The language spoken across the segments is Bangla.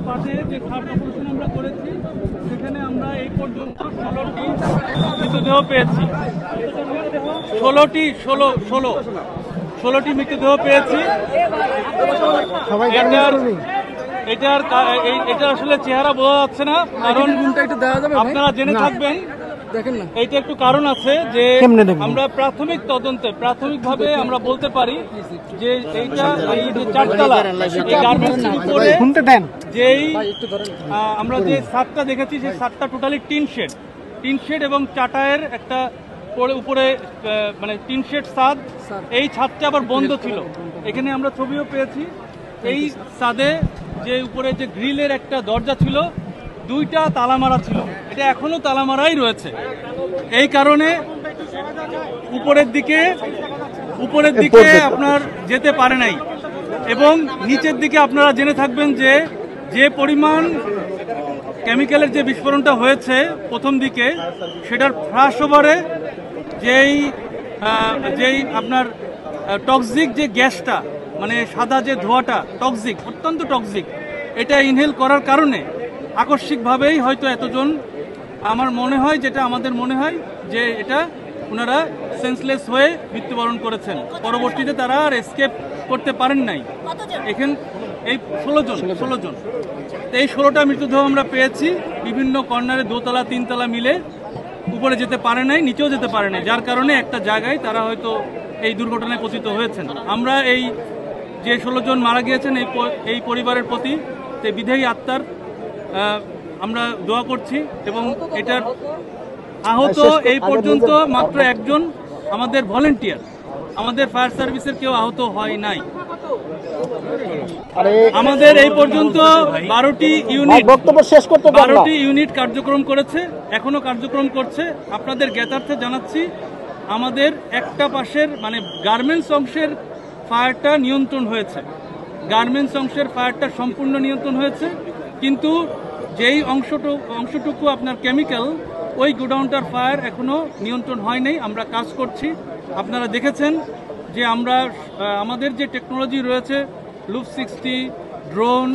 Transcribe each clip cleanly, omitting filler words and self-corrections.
পাশে যে খাট অপারেশন আমরা করেছি সেখানে আমরা এই পর্যন্ত 16টি মৃতদেহ পেয়েছি। 16টি মৃতদেহ পেয়েছি। এটা আসলে চেহারা বোঝা যাচ্ছে না, কারণ আপনারা জেনে থাকবেন এইটা একটু কারণ আছে যে আমরা প্রাথমিকভাবে আমরা বলতে পারি যে এইটা এই যে চারতলা গার্মেন্টসের উপরে যেই আমরা যে ছাদটা দেখেছি সেই ছাদটা টোটালি টিন শেড এবং চাটায়ের একটা উপরে মানে টিন শেড ছাদ। এই ছাদটা আবার বন্ধ ছিল। এখানে আমরা ছবিও পেয়েছি। এই ছাদে যে উপরে যে গ্রিলের একটা দরজা ছিল, 2টা তালা মারা ছিল। এটা এখনো তালা মারাই রয়েছে। এই কারণে উপরের দিকে আপনার যেতে পারে নাই। এবং নিচের দিকে আপনারা জেনে থাকবেন যে পরিমাণ কেমিক্যালের যে বিস্ফোরণটা হয়েছে প্রথম দিকে, সেটার ফ্লাশ ওভারে যেই আপনার টক্সিক যে গ্যাসটা, মানে সাদা যে ধোঁয়াটা টক্সিক, অত্যন্ত টক্সিক, এটা ইনহেল করার কারণে আকস্মিকভাবেই হয়তো এতজন, আমার মনে হয়, যেটা আমাদের মনে হয় যে এটা ওনারা সেন্সলেস হয়ে মৃত্যুবরণ করেছেন। পরবর্তীতে তারা আর এসকেপ করতে পারেন নাই। এখানে এই 16 জন এই 16টা মৃতদেহ আমরা পেয়েছি। বিভিন্ন কর্নারে 2তলা 3তলা মিলে উপরে যেতে পারে নাই, নিচেও যেতে পারে নাই, যার কারণে একটা জায়গায় তারা হয়তো এই দুর্ঘটনায় পতিত হয়েছেন। আমরা এই যে 16 জন মারা গিয়েছেন এই পরিবারের প্রতি বিধায়ী আত্মার আমরা দোয়া করছি। এবং এটার আহত এই পর্যন্ত মাত্র একজন আমাদের ভলেন্টিয়ার, আমাদের ফায়ার সার্ভিসের কেউ আহত হয় নাই। আমাদের এই পর্যন্ত 12টি ইউনিট কার্যক্রম করেছে, এখনো কার্যক্রম করছে। আপনাদের জ্ঞাতার্থে জানাচ্ছি, আমাদের একটা পাশের মানে গার্মেন্টস অংশের ফায়ারটা নিয়ন্ত্রণ হয়েছে, সম্পূর্ণ নিয়ন্ত্রণ হয়েছে। কিন্তু যেই অংশটুকু আপনার কেমিক্যাল, ওই গোডাউনটার ফায়ার এখনো নিয়ন্ত্রণ হয় নাই। আমরা কাজ করছি। আপনারা দেখেছেন যে আমাদের যে টেকনোলজি রয়েছে, লুপ 60, ড্রোন,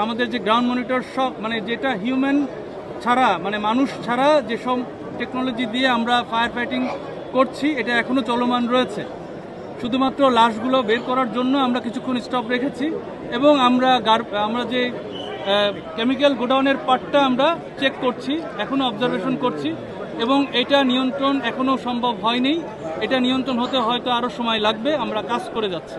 আমাদের যে গ্রাউন্ড মনিটর, সব মানে যেটা হিউম্যান ছাড়া, মানে মানুষ ছাড়া যেসব টেকনোলজি দিয়ে আমরা ফায়ার ফাইটিং করছি, এটা এখনো চলমান রয়েছে। শুধুমাত্র লাশগুলো বের করার জন্য আমরা কিছুক্ষণ স্টপ রেখেছি। এবং আমরা যে কেমিক্যাল গোডাউনের পার্টটা আমরা চেক করছি, এখনো অবজারভেশন করছি। এবং এটা নিয়ন্ত্রণ এখনো সম্ভব হয়নি। এটা নিয়ন্ত্রণ হতে হয়তো আরো সময় লাগবে। আমরা কাজ করে যাচ্ছি।